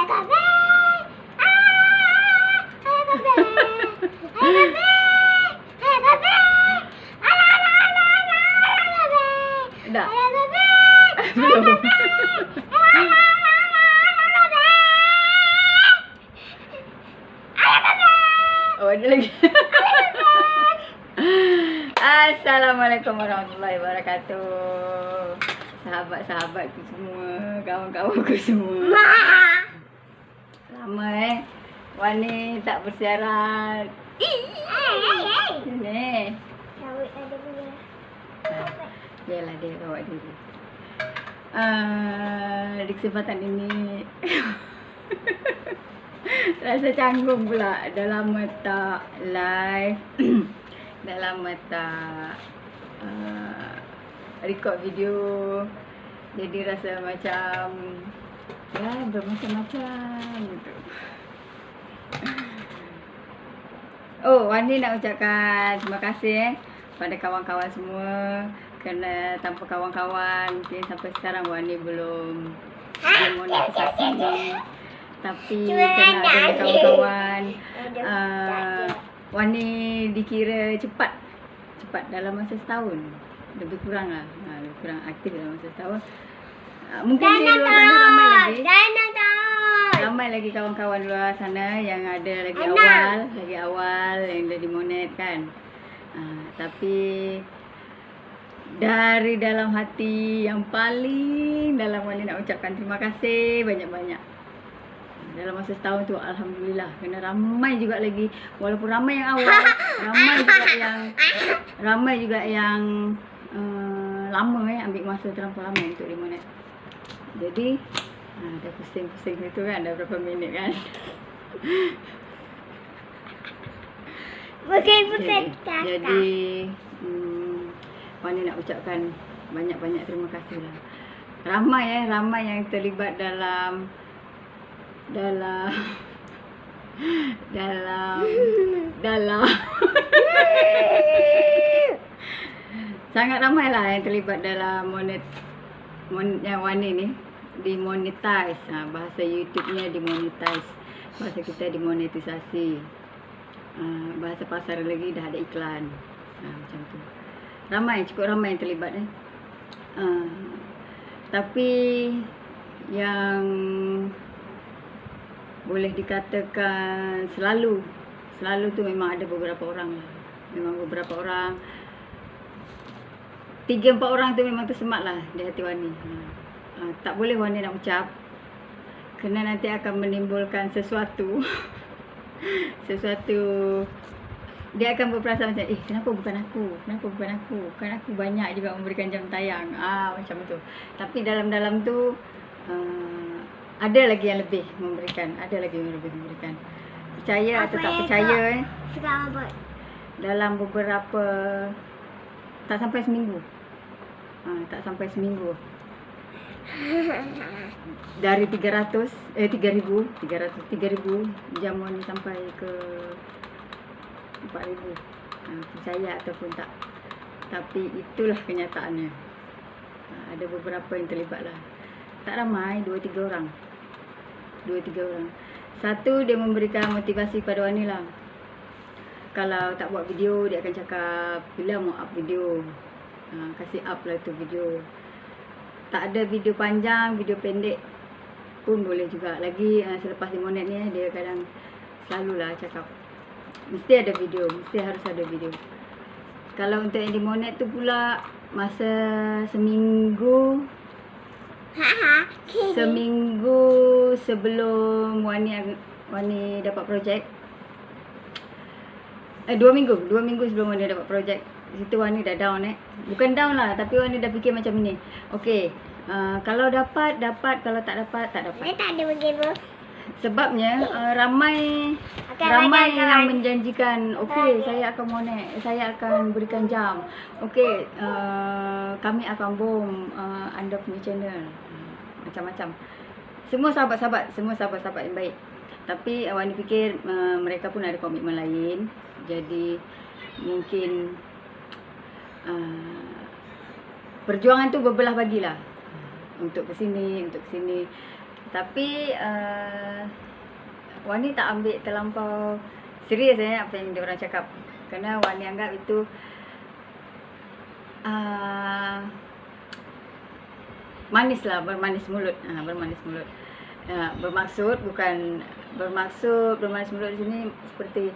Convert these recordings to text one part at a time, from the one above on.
Dah. Belum. Oh, ada lagi. Assalamualaikum warahmatullahi wabarakatuh. Sahabat-sahabatku semua, kawan-kawanku semua. Lama Wani tak bersiaran. Sini. Biarlah dia bawa diri. Di kesempatan ini rasa canggung pula. Dah lama tak live. Dah lama tak record video. Jadi rasa macam ya bermacam-macam gitu. Oh, Wani nak ucapkan terima kasih pada kawan-kawan semua. Kerana tanpa kawan-kawan mungkin sampai sekarang Wani belum monetisasi. Tapi kerana ada kawan-kawan, Wani dikira cepat dalam masa setahun. Lebih kurang lah, lebih kurang aktif dalam masa setahun. Mungkin di luar sana ramai lagi kawan-kawan luar sana yang ada lagi awal yang dah dimonet kan. Tapi dari dalam hati yang paling dalam, Wani nak ucapkan terima kasih banyak-banyak. Dalam masa setahun tu alhamdulillah, kena ramai juga lagi, walaupun ramai yang awal, ramai juga yang lama ambil masa terlampau lama untuk dimonet. Jadi dah pusing-pusing itu kan, dah berapa minit kan. Jadi Wani nak ucapkan banyak-banyak terima kasih lah. Ramai yang terlibat dalam sangat ramai lah yang terlibat dalam yang Wani ni dimonetize. Bahasa YouTube-nya dimonetize, bahasa kita dimonetisasi. Bahasa pasar lagi dah ada iklan. Macam tu. Cukup ramai yang terlibat tapi yang boleh dikatakan selalu tu memang ada beberapa orang lah. Memang beberapa orang, 3-4 orang tu memang tersemat lah di hati Wani. Tak boleh Wani nak ucap, kerana nanti akan menimbulkan sesuatu dia akan berperasaan macam kenapa bukan aku, kan aku banyak juga memberikan jam tayang, macam tu. Tapi dalam tu ada lagi yang lebih memberikan, percaya atau tak percaya dalam beberapa, tak sampai seminggu dari 3,000 jam Wani sampai ke 4,000. Percaya ataupun tak, tapi itulah kenyataannya. Ada beberapa yang terlibat lah. Tak ramai, 2-3 orang. Satu, dia memberikan motivasi pada Wani lah. Kalau tak buat video, dia akan cakap bila mau up video, kasih up lah tu video. Tak ada video panjang, video pendek pun boleh juga. Lagi selepas dimonet ni, dia kadang selalulah cakap mesti ada video, harus ada video. Kalau untuk yang dimonet tu pula, masa seminggu sebelum Wani dapat projek, 2 minggu sebelum Wani dapat projek, situ Wani dah down bukan down lah, tapi Wani dah fikir macam ni. Okey, kalau dapat, kalau tak dapat, tak dapat. Tak ada begitu. Sebabnya ramai yang menjanjikan, okey saya akan monet, saya akan berikan jam, okey kami akan bom anda punya channel, macam-macam. Semua sahabat-sahabat yang baik. Tapi Wani fikir mereka pun ada komitmen lain. Jadi mungkin perjuangan tu berbelah bagilah. Untuk ke sini, Tapi Wani tak ambil terlampau serius apa yang dia orang cakap. Kerana Wani anggap itu manis lah, bermanis mulut. Bermanis mulut. Bermaksud bermanis mulut di sini seperti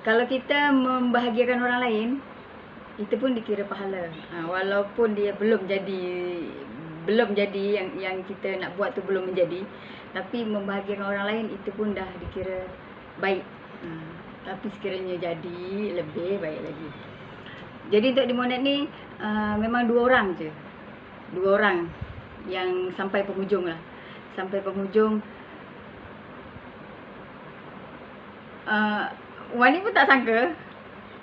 kalau kita membahagiakan orang lain, itu pun dikira pahala. Walaupun dia belum jadi yang kita nak buat tu belum menjadi, tapi membahagiakan orang lain itu pun dah dikira baik. Tapi sekiranya jadi, lebih baik lagi. Jadi untuk di Monet ni memang 2 orang je. 2 orang yang sampai penghujung lah. Sampai penghujung. Wani pun tak sangka,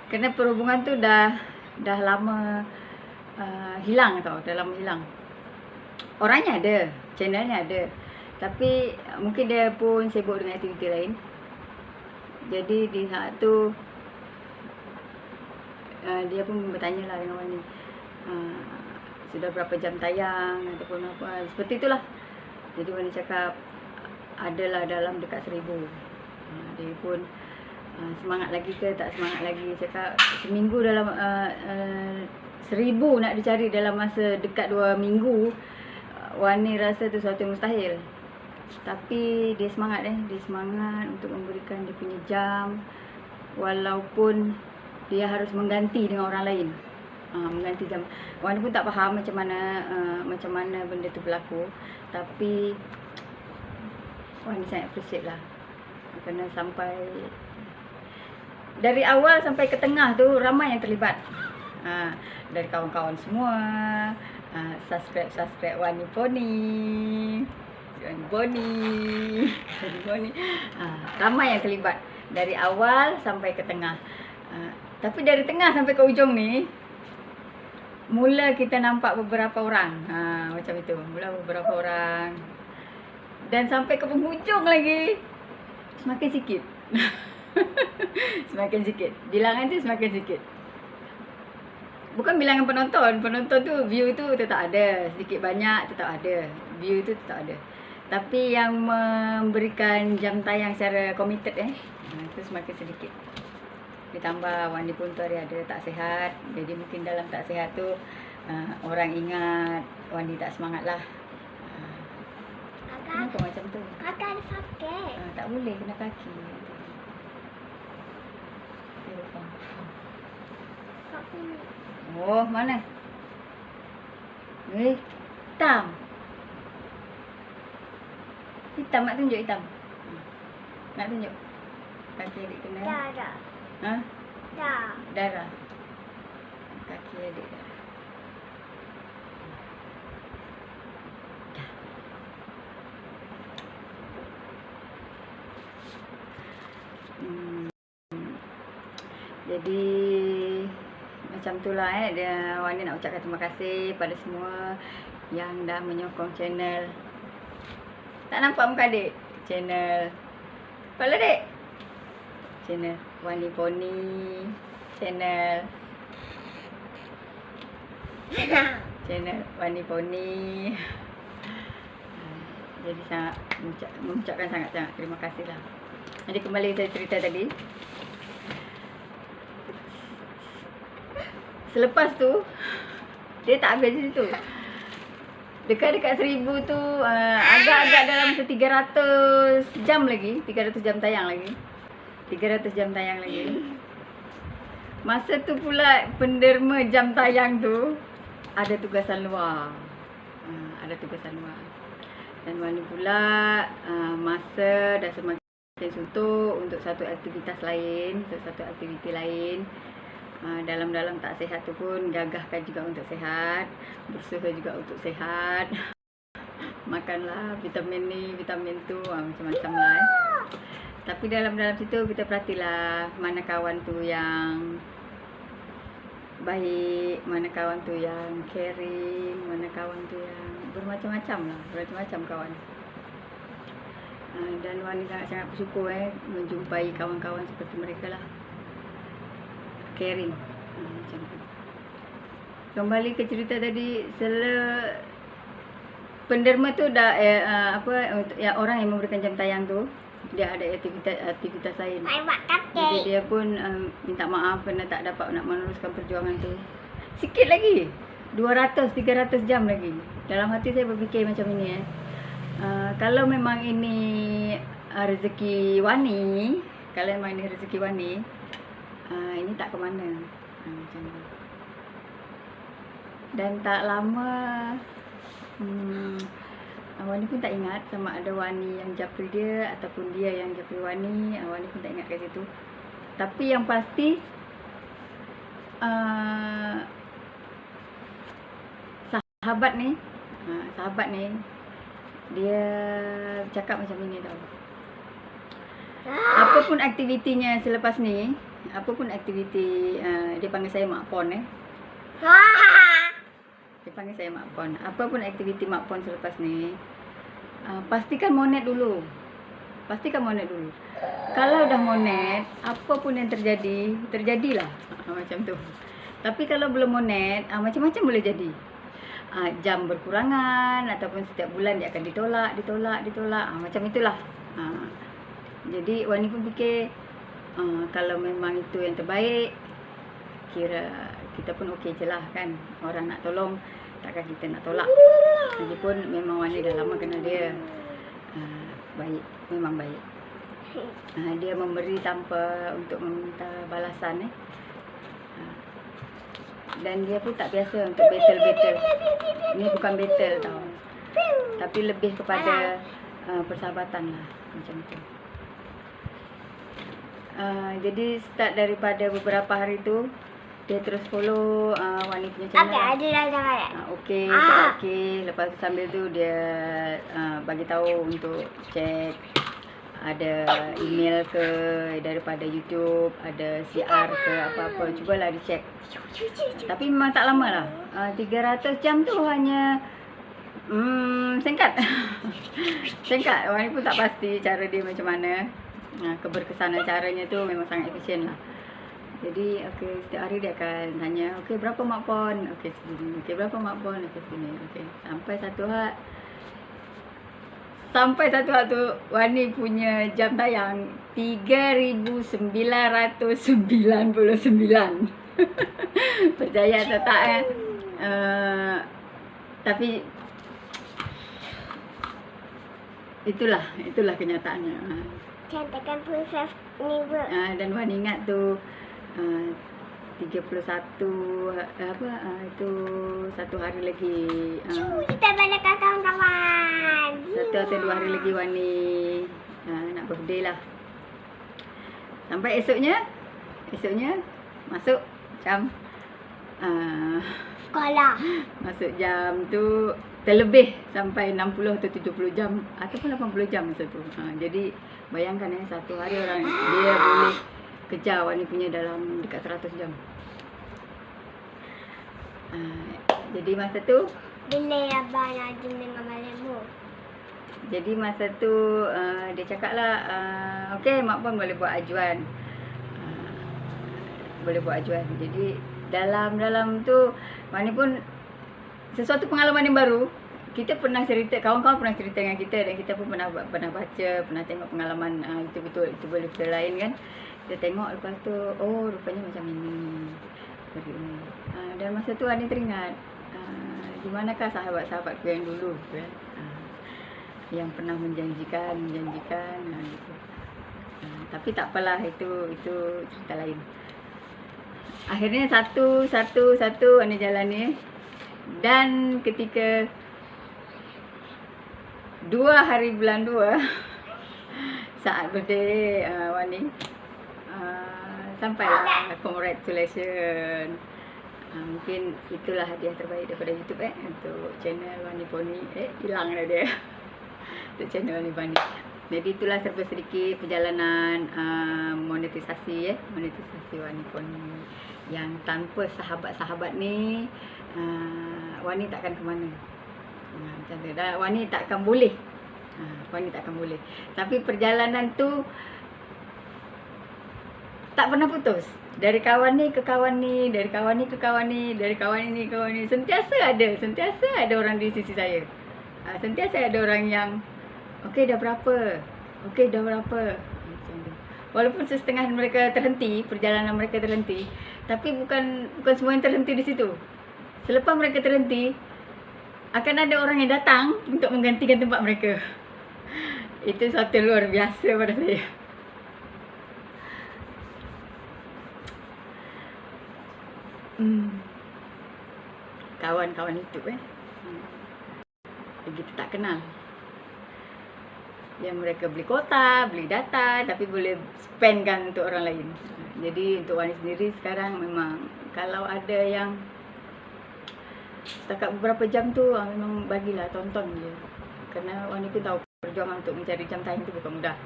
kerana perhubungan tu dah lama hilang tau, dah lama hilang. Orangnya ada, channelnya ada, tapi mungkin dia pun sibuk dengan aktiviti lain. Jadi di saat tu dia pun bertanya lah dengan Wani, sudah berapa jam tayang ataupun apa, seperti itulah. Jadi Wani cakap adalah dalam dekat 1000. Dia pun semangat lagi ke tak semangat lagi. Cakap seminggu dalam 1000 nak dicari dalam masa dekat 2 minggu. Wani rasa tu suatu yang mustahil. Tapi dia semangat dia semangat untuk memberikan dia punya jam, walaupun dia harus mengganti dengan orang lain. Mengganti jam. Wani pun tak faham macam mana benda tu berlaku, tapi Wani sangat appreciate lah. Kerana sampai dari awal sampai ke tengah tu ramai yang terlibat. Dari kawan-kawan semua, subscribe Wani Pony. Ramai yang terlibat dari awal sampai ke tengah. Tapi dari tengah sampai ke ujung ni, mula kita nampak beberapa orang. Macam itu, mula beberapa orang. Dan sampai ke penghujung lagi, semakin sikit. Semakin sikit. Bilangan tu semakin sikit. Bukan bilangan penonton. Penonton tu, view tu tetap ada. Sedikit banyak tetap ada. View tu tetap ada. Tapi yang memberikan jam tayang secara committed itu semakin sedikit. Ditambah Wani pun tu hari ada tak sihat. Jadi mungkin dalam tak sihat tu orang ingat Wani tak semangat lah. Kenapa macam tu? Kakak ada sakit. Tak boleh kena kaki. Oh, mana? Hitam. Hitam, nak tunjuk hitam. Nak tunjuk? Kaki adik kena. Darah. Darah. Kaki adik darah. Jadi macam itulah Wani nak ucapkan terima kasih pada semua yang dah menyokong channel. Tak nampak muka adik? Channel kepala adik? Channel Wani Pony. Channel Wani Pony. Jadi sangat mengucapkan sangat-sangat terima kasih lah. Jadi kembali saya cerita tadi. Selepas tu dia tak habis di situ. Dekat 1000 tu agak-agak dalam 300 jam lagi, 300 jam tayang lagi. 300 jam tayang lagi. Masa tu pula penderma jam tayang tu ada tugasan luar. Ada tugasan luar. Dan Wani pula masa dah semakin suntuk untuk satu aktiviti lain. Dalam tak sihat tu pun gagahkan juga untuk sihat, berusaha juga untuk sihat. Makanlah vitamin ni, vitamin tu, macam-macam lah. Tapi dalam situ kita perhatilah mana kawan tu yang baik, mana kawan tu yang caring, mana kawan tu yang bermacam-macam lah, bermacam-macam kawan. Dan Wani sangat-sangat bersyukur menjumpai kawan-kawan seperti mereka lah. Caring. Macam tu. Kembali ke cerita tadi, penderma tu dah untuk yang orang yang memberikan jam tayang tu, dia ada aktivitas lain. Jadi dia pun minta maaf kerana tak dapat nak meneruskan perjuangan tu. Sikit lagi, 200-300 jam lagi. Dalam hati saya berfikir macam ini kalau memang ini rezeki Wani, kalau memang ini rezeki Wani, ini tak ke mana. Macam tu. Dan tak lama Wani pun tak ingat sama ada Wani yang japri dia ataupun dia yang japri Wani. Wani pun tak ingat kat situ. Tapi yang pasti sahabat ni dia cakap macam ini tau. Apapun aktivitinya selepas ni, apapun aktiviti, dia panggil saya Mak Pon Dia panggil saya Mak Pon. Apapun aktiviti Mak Pon selepas ni, pastikan monet dulu. Kalau dah monet, apapun yang terjadi, terjadilah. Macam tu. Tapi kalau belum monet, macam-macam boleh jadi. Jam berkurangan ataupun setiap bulan dia akan ditolak. Macam itulah. Jadi Wani pun fikir kalau memang itu yang terbaik, kira kita pun okey je lah kan. Orang nak tolong, takkan kita nak tolak. Lagipun memang Wani dah lama kenal dia. Baik, memang baik. Dia memberi tanpa untuk meminta balasan Dan dia pun tak biasa untuk battle. Ini bukan battle tau, tapi lebih kepada persahabatan lah. Macam tu. Jadi start daripada beberapa hari tu, dia terus follow Wani punya channel. Okey. Lepas tu sambil tu dia bagi tahu untuk check ada email ke daripada YouTube, ada CR ke apa-apa, cubalah dicek. Tapi memang tak lama lah. 300 jam tu hanya singkat. Singkat. Wani pun tak pasti cara dia macam mana. Keberkesanan caranya tu memang sangat efisien lah. Jadi setiap hari dia akan tanya, berapa Mak Pon? Segini. Berapa Mak Pon? Segini. Sampai satu hari tu Wani punya jam tayang 3,999. Percaya atau tak tapi itulah kenyataannya. Cantikkan proses ni buat. Dan Wani ingat tu 31 itu satu hari lagi. Kita balik ke kawan-kawan. 1 atau 2 hari lagi Wani nak birthday lah. Sampai esoknya masuk jam sekolah. Masuk jam tu terlebih sampai 60 atau 70 jam ataupun 80 jam masa tu. Jadi bayangkan satu hari orang dia boleh kejar Wani punya dalam dekat 100 jam. Jadi masa tu bila abang nak jumpa dengan Malamu. Jadi masa tu dia cakap lah, okey Mak Pon boleh buat ajuan. Jadi dalam tu Wani pun sesuatu pengalaman yang baru. Kita pernah cerita, kawan-kawan pernah cerita dengan kita dan kita pun pernah baca, pernah tengok pengalaman itu betul, itu boleh lain kan. Kita tengok lepas tu, rupanya macam ini. Dan masa tu Wani teringat, di manakah sahabat-sahabatku yang dulu kan? Yang pernah menjanjikan gitu. Tapi tak apalah, itu cerita lain. Akhirnya satu Wani jalan ni. Dan ketika 2 hari bulan 2 saat birthday Wani, sampailah congratulations. Mungkin itulah hadiah terbaik daripada YouTube untuk channel Wani Poni. Hilang dah dia. Untuk channel Wani Poni. Jadi itulah serba sedikit perjalanan monetisasi Wani Poni. Yang tanpa sahabat-sahabat ni Wani takkan ke mana. Macam tu. Dan Wani takkan boleh. Tapi perjalanan tu tak pernah putus. Dari kawan ni ke kawan ni, dari kawan ni ke kawan ni, dari kawan ini ke kawan ni. Sentiasa ada orang di sisi saya. Sentiasa ada orang yang okey dah berapa? Okey dah berapa? Macam tu. Walaupun setengah mereka terhenti, perjalanan mereka terhenti, tapi bukan semua yang terhenti di situ. Selepas mereka terhenti, akan ada orang yang datang untuk menggantikan tempat mereka. Itu satu luar biasa pada saya. Kawan-kawan YouTube kita tak kenal. Yang mereka beli kuota, beli data, tapi boleh spendkan untuk orang lain. Jadi untuk Wani sendiri sekarang memang kalau ada yang setakat beberapa jam tu memang bagilah tonton je. Kerana Wani pun tahu perjuangan untuk mencari jam tayang tu bukan mudah.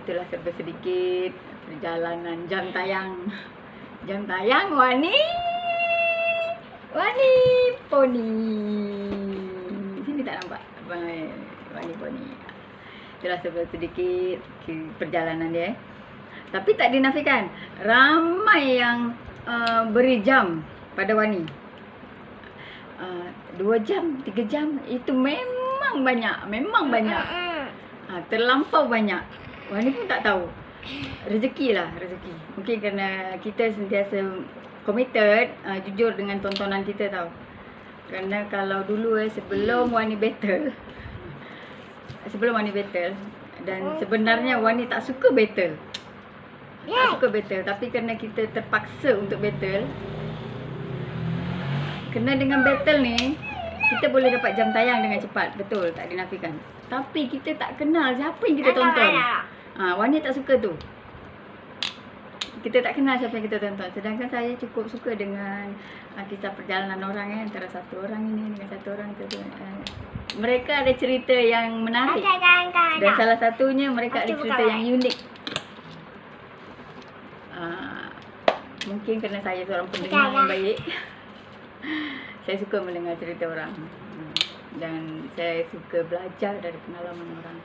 Itulah serba sedikit perjalanan jam tayang. Jam tayang Wani Poni. Sini tak nampak Wani Poni. Itulah serba sedikit perjalanan dia. Tapi tak dinafikan ramai yang beri jam pada Wani. 2 jam, 3 jam itu memang banyak. Terlampau banyak. Wani pun tak tahu. Rezeki. Mungkin kerana kita sentiasa committed, jujur dengan tontonan kita tahu. Kerana kalau dulu sebelum Wani battle dan sebenarnya Wani tak suka battle. Tapi kerana kita terpaksa untuk battle. Kerana dengan battle ni kita boleh dapat jam tayang dengan cepat, betul, tak dinafikan. Tapi kita tak kenal siapa yang kita tonton. Wani tak suka tu. Kita tak kenal siapa yang kita tonton. Sedangkan saya cukup suka dengan kisah perjalanan orang antara satu orang ini dengan satu orang tu. Mereka ada cerita yang menarik. Dan salah satunya mereka ada cerita yang unik. Mungkin kerana saya seorang pendengar yang baik. Saya suka mendengar cerita orang. Dan saya suka belajar dari pengalaman orang.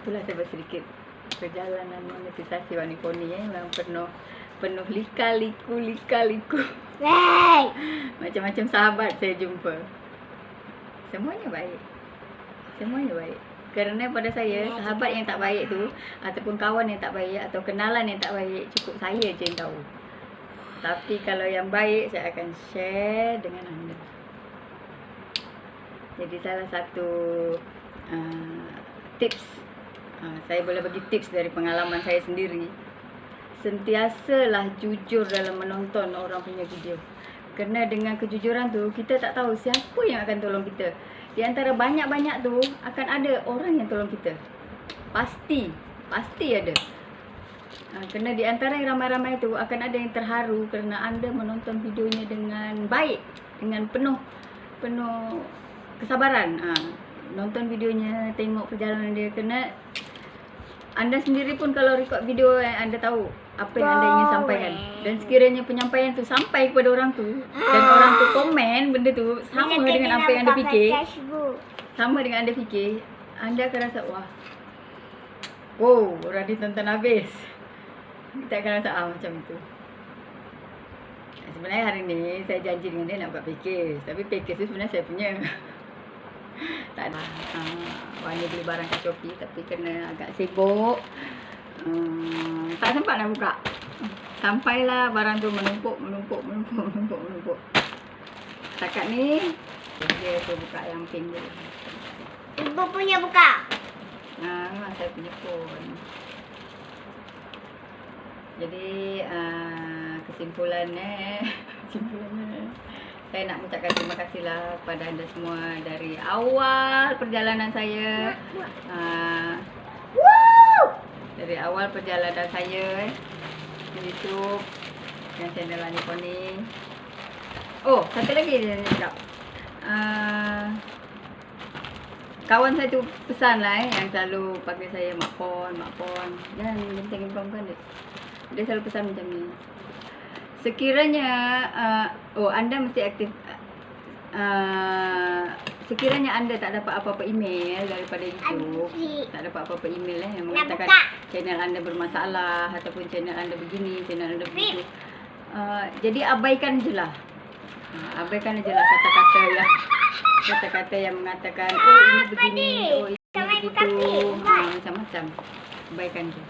Itulah serba sedikit perjalanan monetisasi Wani Poni memang penuh lika-liku. Macam-macam sahabat saya jumpa. Semuanya baik. Kerana pada saya sahabat yang tak baik tu ataupun kawan yang tak baik atau kenalan yang tak baik cukup saya je yang tahu. Tapi kalau yang baik saya akan share dengan anda. Jadi salah satu tips, saya boleh bagi tips dari pengalaman saya sendiri. Sentiasalah jujur dalam menonton orang punya video. Kerana dengan kejujuran tu kita tak tahu siapa yang akan tolong kita. Di antara banyak-banyak tu akan ada orang yang tolong kita. Pasti ada. Kerana di antara yang ramai-ramai tu akan ada yang terharu kerana anda menonton videonya dengan baik, dengan penuh kesabaran. Nonton videonya, tengok perjalanan dia. Kerana anda sendiri pun kalau record video anda tahu apa yang anda ingin sampaikan. Dan sekiranya penyampaian tu sampai kepada orang tu dan orang tu komen benda tu sama dengan apa yang anda fikir, anda akan rasa wah, orang ni tonton habis. Kita akan rasa macam itu. Sebenarnya hari ni saya janji dengan dia nak buat package. Tapi package tu sebenarnya saya punya. Tak ada. Wani beli barang kat Shopee tapi kena agak sibuk. Tak sempat nak buka. Sampailah barang tu menumpuk. Setakat ni dia tu buka yang pink dulu. Ibu punya buka. Saya punya phone. Jadi kesimpulannya saya nak mengucapkan terima kasihlah kepada anda semua dari awal perjalanan saya. Dari awal perjalanan saya di YouTube dan channel Wani Poni. Satu lagi saya nak cakap. Kawan saya tu pesan lah yang selalu panggil saya Mak Pon. Jangan tengok bukan dia selalu pesan macam ni. Sekiranya anda mesti aktif. Sekiranya anda tak dapat apa-apa email daripada YouTube, tak dapat apa-apa email yang mengatakan channel anda bermasalah ataupun channel anda begini, channel anda begitu, jadi abaikan je lah. Abaikan je lah kata-kata yang kata-kata yang mengatakan oh ini begini, oh ini begitu, macam-macam kebaikan tu.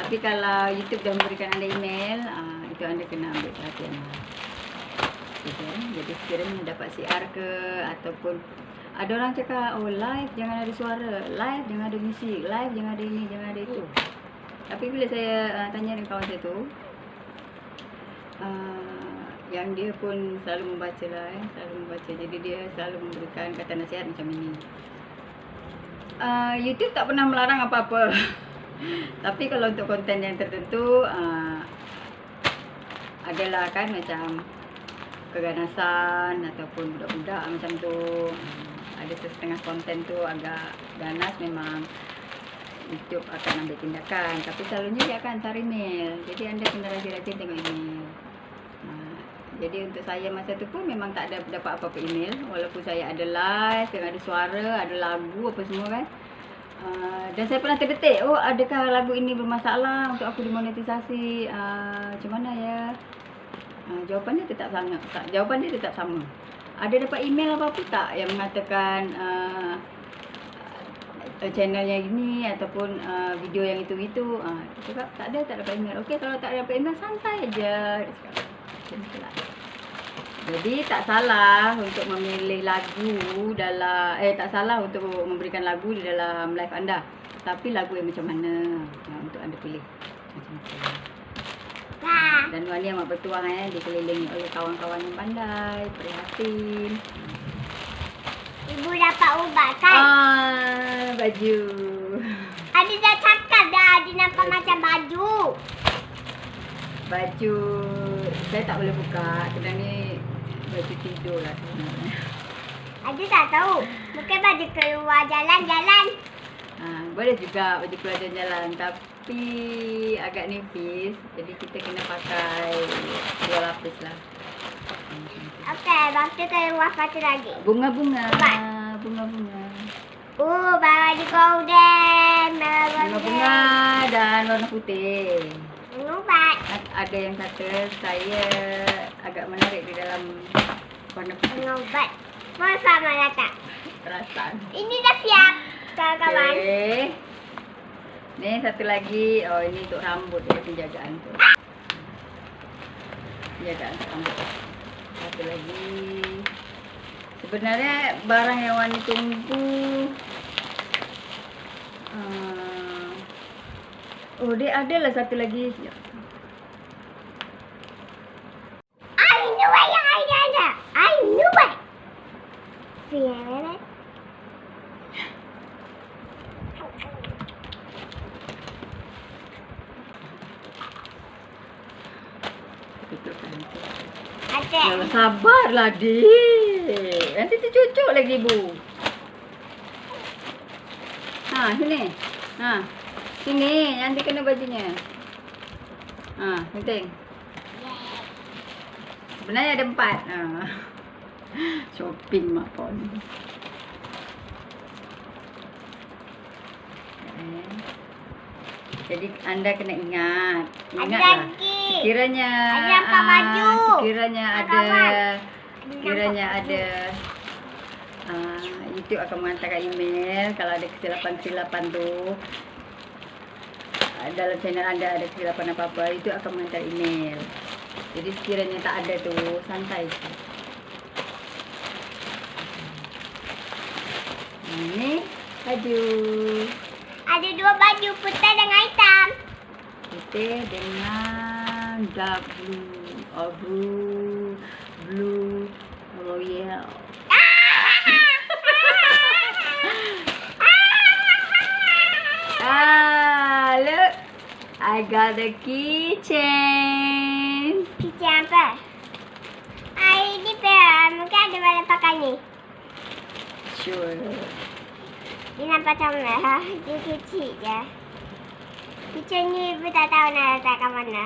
Tapi kalau YouTube dah memberikan anda email, itu anda kena ambil perhatian. Gitu, jadi sekiranya dapat siar ke ataupun ada orang cakap oh live jangan ada suara, live jangan ada musik, live jangan ada ini, jangan ada itu. Tapi bila saya tanya dengan kawan saya tu, yang dia pun selalu membaca lah, selalu membaca. Jadi dia selalu memberikan kata nasihat macam ini. YouTube tak pernah melarang apa-apa. Tapi kalau untuk konten yang tertentu, adalah kan macam keganasan ataupun budak-budak macam tu. Ada setengah konten tu agak ganas, memang YouTube akan ambil tindakan. Tapi selalunya dia akan hantar email. Jadi anda kena rajin-rajin tengok email. Jadi untuk saya masa tu pun memang tak ada dapat apa-apa email. Walaupun saya ada live, yang ada suara, ada lagu apa semua kan. Dan saya pernah terdetik, oh adakah lagu ini bermasalah untuk aku dimonetisasi? Macam mana ya? Jawapan dia tetap sama. Jawapan dia tetap sama. Ada dapat email apa-apa tak yang mengatakan channelnya ini ataupun video yang itu-itu? Dia cakap tak ada dapat email. Okey, kalau tak dapat email santai aja. Dia cakap macam itulah. Jadi tak salah untuk memilih lagu dalam tak salah untuk memberikan lagu di dalam live anda. Tapi lagu yang macam mana untuk anda pilih. Macam tu. Dan Wani amat bertuah dikelilingi oleh kawan-kawan yang pandai, prihatin. Ibu dapat ubat kan? Baju. Adik dah cakap dah, adik nampak macam baju. Baju saya tak boleh buka kerana ni baju tidur lah sebenarnya. Adik tak tahu. Mungkin baju keluar jalan-jalan. Boleh juga baju keluar jalan-jalan, tapi agak nipis. Jadi kita kena pakai 2 lapis lah. Okey, lepas tu keluar satu lagi. Bunga-bunga. Bunga-bunga. Baju golden. Bunga-bunga dan warna putih. Ubat. Ada yang kata saya agak menarik di dalam warna putih. Ubat. Mau sama tak? Perasaan. Ini dah siap, kawan-kawan. Okay. Ni satu lagi. Oh, ini untuk rambut dia, penjagaan tu. Penjagaan rambut. Satu lagi. Sebenarnya barang yang Wani tunggu. Oh, dia adalah satu lagi. I knew it yang ada. I knew it. See you in it. Ya, sabarlah, Dik. Nanti tercucuk lagi, Bu. Sini. Sini, nanti kena bajunya. Penting. Sebenarnya ada 4. Shopping mak pon. Jadi anda kena ingat. Ingatlah. Sekiranya ada YouTube akan menghantarkan email kalau ada kesilapan-kesilapan tu. Dalam channel anda ada kesilapan apa-apa, itu akan menghantar email. Jadi sekiranya tak ada tu, santai. Ini baju. Ada 2 baju, putih dengan hitam. Putih dengan dark blue, blue royal. Look, I got the keychain. Keychain apa? Ini pair, mungkin ada mana pakai ni. Sure. Dia nampak macam mana? Dia kecil je. Keychain ni ibu tak tahu nak letak kat mana.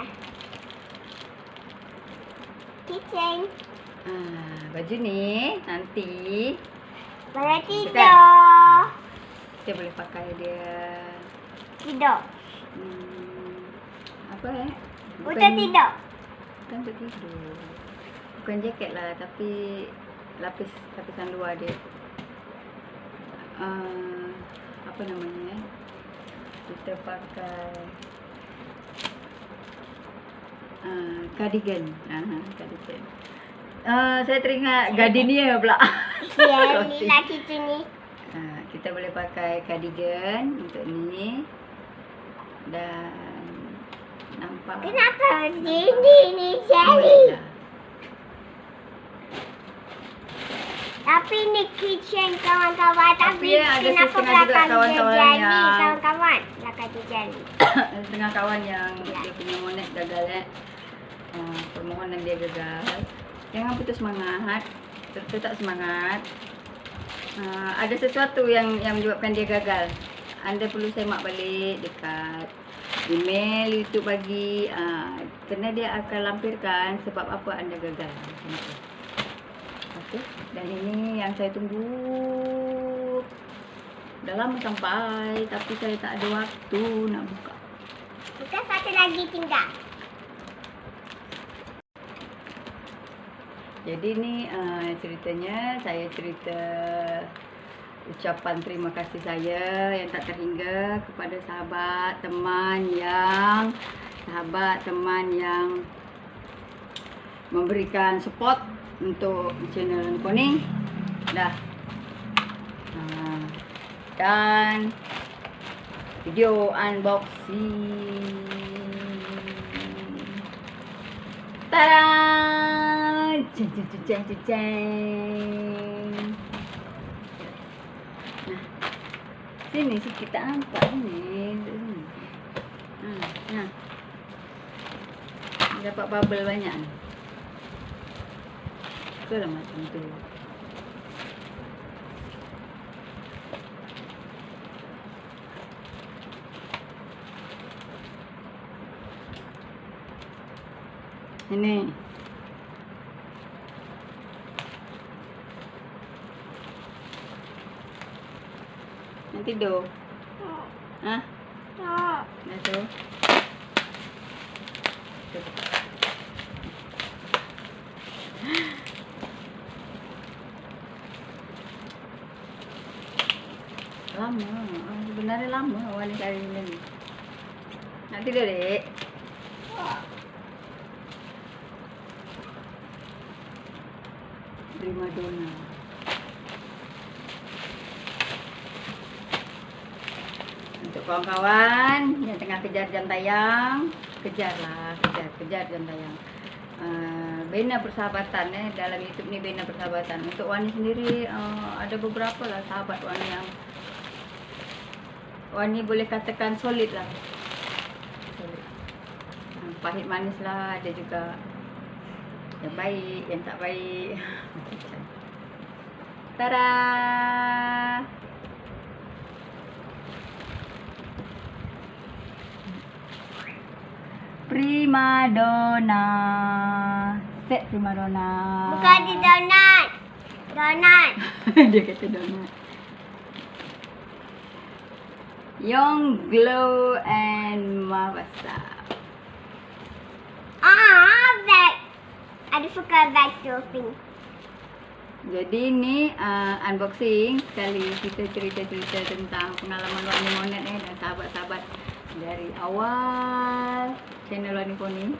Keychain. Baju ni nanti boleh tidur. Kita boleh pakai dia. Tidur. Apa Untuk tidur. Bukan untuk tidur. Bukan jaket lah, tapi lapisan luar dia. Apa namanya? Kita pakai cardigan. Cardigan. Saya teringat gardenia pula. Ya, ni laki tu ni. Kita boleh pakai cardigan untuk ni. Dan nampak. Kenapa sini ni jadi? Tapi ni kitchen kawan-kawan. Tapi ada kenapa setengah juga belakang dia kawan-kawan jadi yang- kawan-kawan? Belakang dia jadi. Ada setengah kawan yang dia punya monet gagal permohonan dia gagal. Jangan putus semangat. Tetap semangat. Ada sesuatu yang menyebabkan dia gagal. Anda perlu semak balik dekat email YouTube bagi kerana dia akan lampirkan sebab apa anda gagal. Okey, dan ini yang saya tunggu. Dah lama sampai tapi saya tak ada waktu nak buka. Kita satu lagi tinggal. Jadi ni ceritanya saya cerita ucapan terima kasih saya yang tak terhingga kepada sahabat teman yang memberikan support untuk channel Kuning. Dan video unboxing. Tada! Jeng. Nah, sini sikit tak nampak sini. Dapat bubble banyak. Itulah macam tu. Ini. Nanti tidur. Hah? Tak. Dah tu. Lama. Sebenarnya lama awal kali ni. Nak tidur, Dek? Prima donna. Untuk kawan-kawan yang tengah kejar jam tayang, kejar jam tayang. Bina persahabatan dalam YouTube ni, bina persahabatan. Untuk Wani sendiri ada beberapa lah sahabat Wani yang Wani boleh katakan solid lah. Solid. Pahit manis lah, ada juga yang baik, yang tak baik. Tada! Prima donna. Set prima donna. Bukan di donat. Donat. Dia kata donat. Young Glow and Mavasa. Bag. Ada suka bag tu pink. Jadi ni unboxing sekali kita cerita-cerita tentang pengalaman Wani Monet dan sahabat-sahabat dari awal channel Wani Kuning.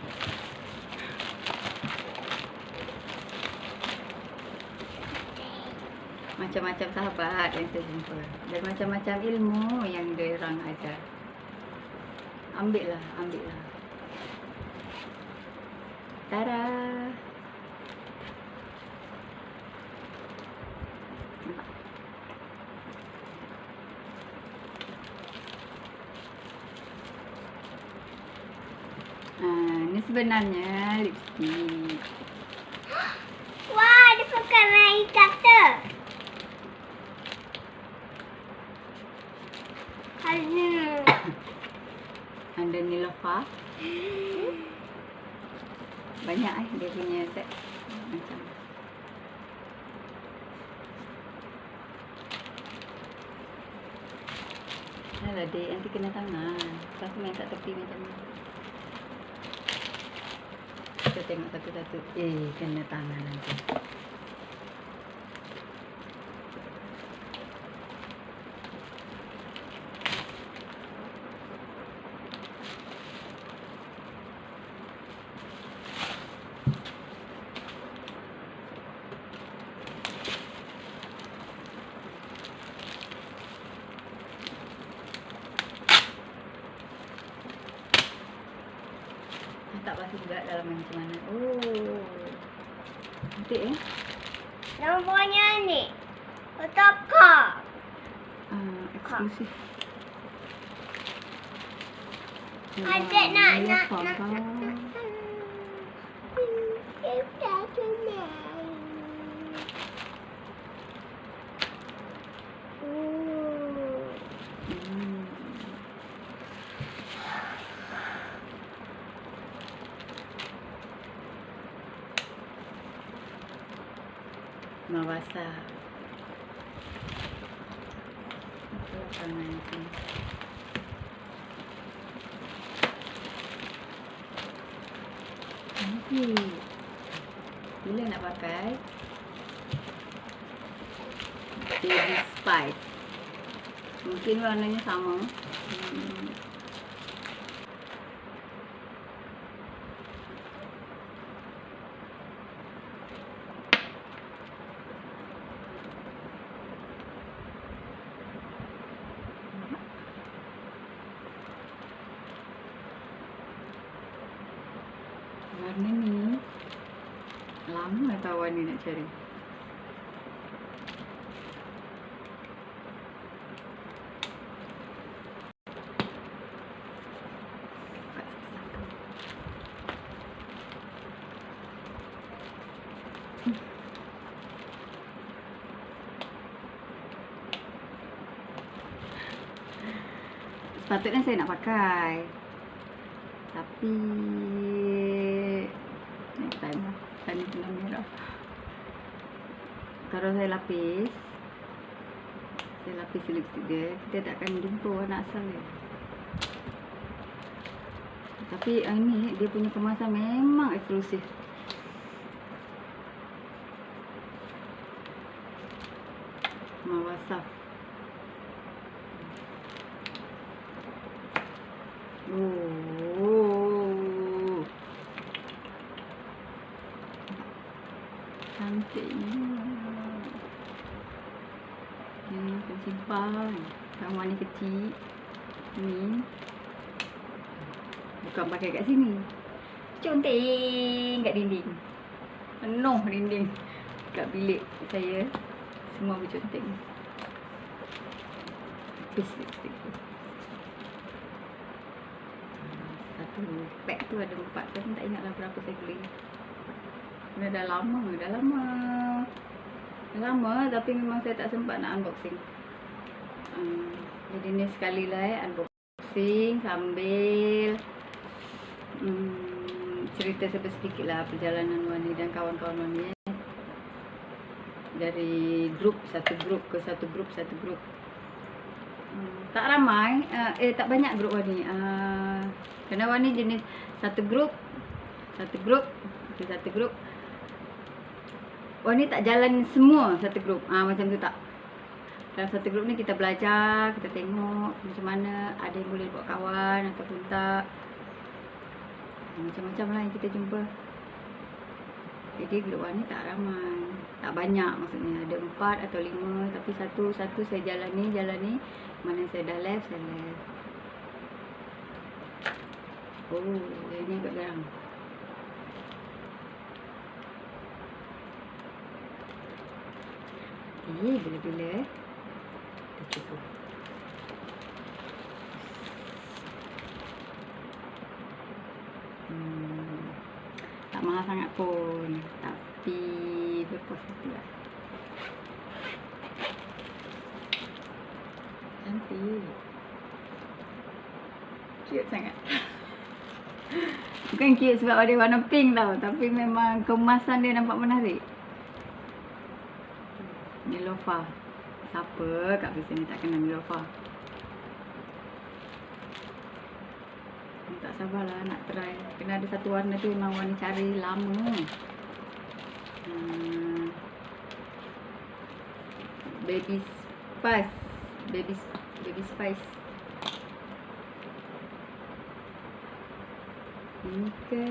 Macam-macam sahabat yang saya jumpa dan macam-macam ilmu yang diorang ajar. Ambil lah. Tada! Ini sebenarnya lipstick. Wah, dia pakai makeup tu. Ada Nilofa. Banyak dia punya set macam. Alah dek, nanti kena tangan. Lepas main kat tepi macam ni. Kita tengok satu-satu. Kena tangan nanti. juga dalamnya macam mana. Oh, cantik ya. Namanya ni. Otak. Eksklusif. Adik nak. Mawasa. Apa tangan ni? Cantik. Bila nak pakai? Baby spice. Mungkin warnanya sama. Warna ni lama kawan ni nak cari. Sepatutnya saya nak pakai, tapi next time lah. Tadi kena merah. Kalau saya lapis lipstick dia, kita tak akan jumpa warna asal dia. Tapi ini dia punya kemasan memang eksklusif. Mawasa. Oh, cantiknya. Ini akan simpan. Yang warna kecil ni bukan pakai kat sini, conteng kat dinding, penuh dinding kat bilik saya, semua berconteng. Habis lipstick tu. Satu pack tu ada 4. Saya pun tak ingatlah berapa saya beli. Dah lama, tapi memang saya tak sempat nak unboxing. Jadi ni sekali lah unboxing sambil cerita sedikit lah perjalanan Wani dan kawan-kawan Wani dari satu grup ke satu grup. Tak ramai, tak banyak grup Wani. Kerana Wani jenis satu grup. Wani tak jalan semua satu grup. Macam tu tak. Dalam satu grup ni kita belajar, kita tengok macam mana, ada yang boleh buat kawan ataupun tak. Macam-macam lah yang kita jumpa. Jadi grup Wani tak ramai, tak banyak maksudnya. Ada 4 atau 5, tapi satu saya jalani. Mana saya dah left, saya left. Oh, ini agak garang. Bila-bila dah cukup. Tak mahal sangat pun, tapi berpuas hati lah. Cantik, cute sangat. Bukan cute sebab ada warna pink tau, tapi memang kemasan dia nampak menarik. Nilofa. Siapa kat sini tak kenal Nilofa? Tak sabarlah nak try. Kena ada satu warna tu memang Wani cari lama. Baby spice. Ini ke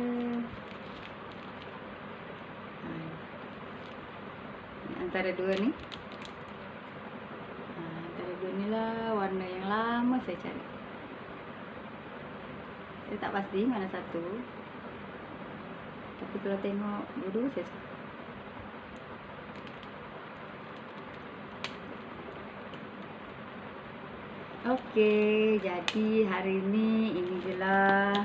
antara dua ni. Antara dua ni lah warna yang lama saya cari. Saya tak pasti mana satu. Tapi kalau tengok dua-dua saya suka. Okey, jadi hari ini je lah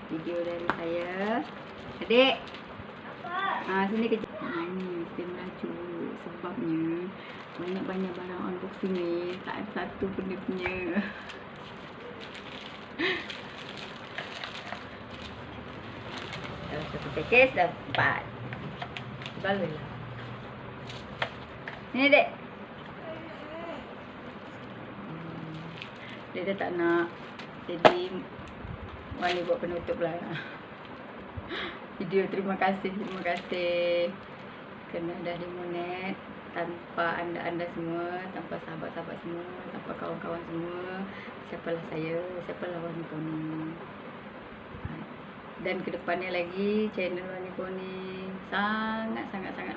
video dari saya. Adik, sini kejap. Ni mesti melaju sebabnya banyak-banyak barang unboxing ni, tak ada satu pun dia punya. Satu package dah 4. Baloi lah. Ni dek. Dia dah tak nak. Jadi Wani buat penutup lah. Video terima kasih kerana dah dimonet tanpa anda semua, tanpa sahabat-sahabat semua, tanpa kawan-kawan semua. Siapalah saya, siapalah Wani Pony. Dan kedepannya lagi channel Wani Pony sangat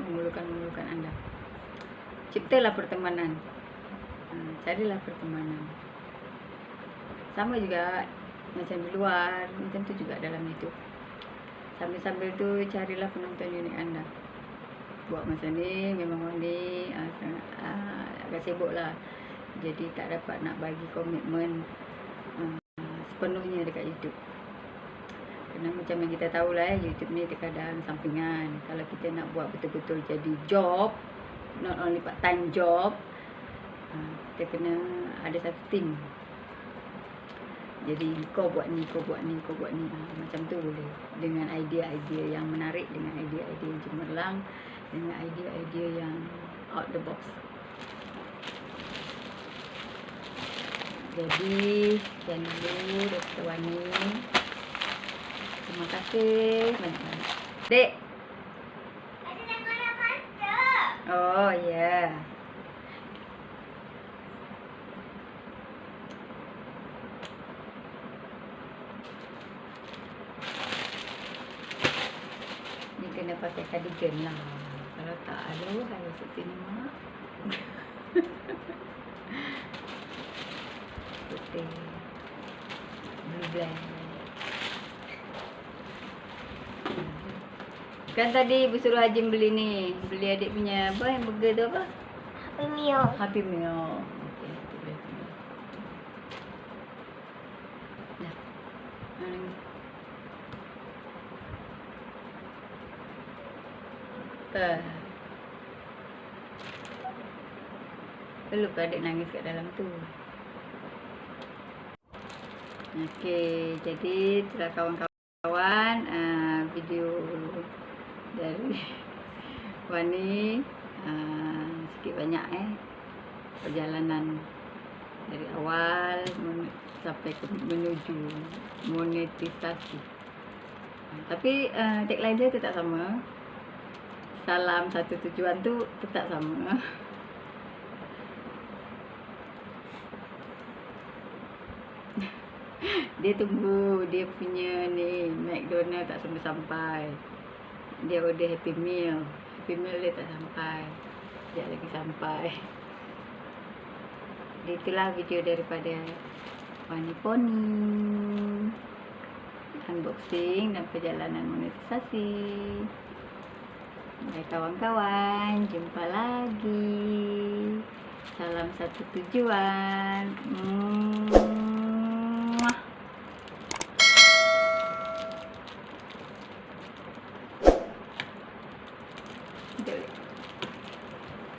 memerlukan anda. Ciptalah pertemanan. Carilah pertemanan. Sama juga macam di luar, macam tu juga dalam itu. Sambil-sambil tu carilah penonton unik anda. Buat masa ni memang Wani sangat agak sibuk lah. Jadi tak dapat nak bagi komitmen sepenuhnya dekat YouTube. Kerana macam yang kita tahu lah, YouTube ni terkadang sampingan. Kalau kita nak buat betul-betul jadi job, not only part time job, kita kena ada satu team. Jadi kau buat ni, macam tu boleh. Dengan idea-idea yang menarik, dengan idea-idea yang cemerlang, dengan idea-idea yang out the box. Jadi sekian dulu Dr. Wani. Terima kasih banyak-banyak. Dek. Ada tengok mata. Oh ya. Yeah. Ni kena pakai cardigan lah. Kalau tak, aduh, saya masuk sini mak. Putih. Blue black. Kan tadi Ibu suruh Hajim beli ni. Beli adik punya apa yang burger tu apa? Happy Meal. Happy Meal. Okey, tu boleh. Dah. Perlu ke adik nangis kat dalam tu? Okey, jadi itulah kawan-kawan video dari Wani, sikit banyak perjalanan dari awal sampai ke menuju monetisasi. Tapi tagline dia tetap sama. Salam satu tujuan tu tetap sama. Dia tunggu dia punya ni McDonald tak sampai. Dia order Happy Meal. Happy Meal dia tak sampai. Sekejap lagi sampai. Itulah video daripada Wani Pony. Unboxing dan perjalanan monetisasi. Baik kawan-kawan, jumpa lagi. Salam satu tujuan.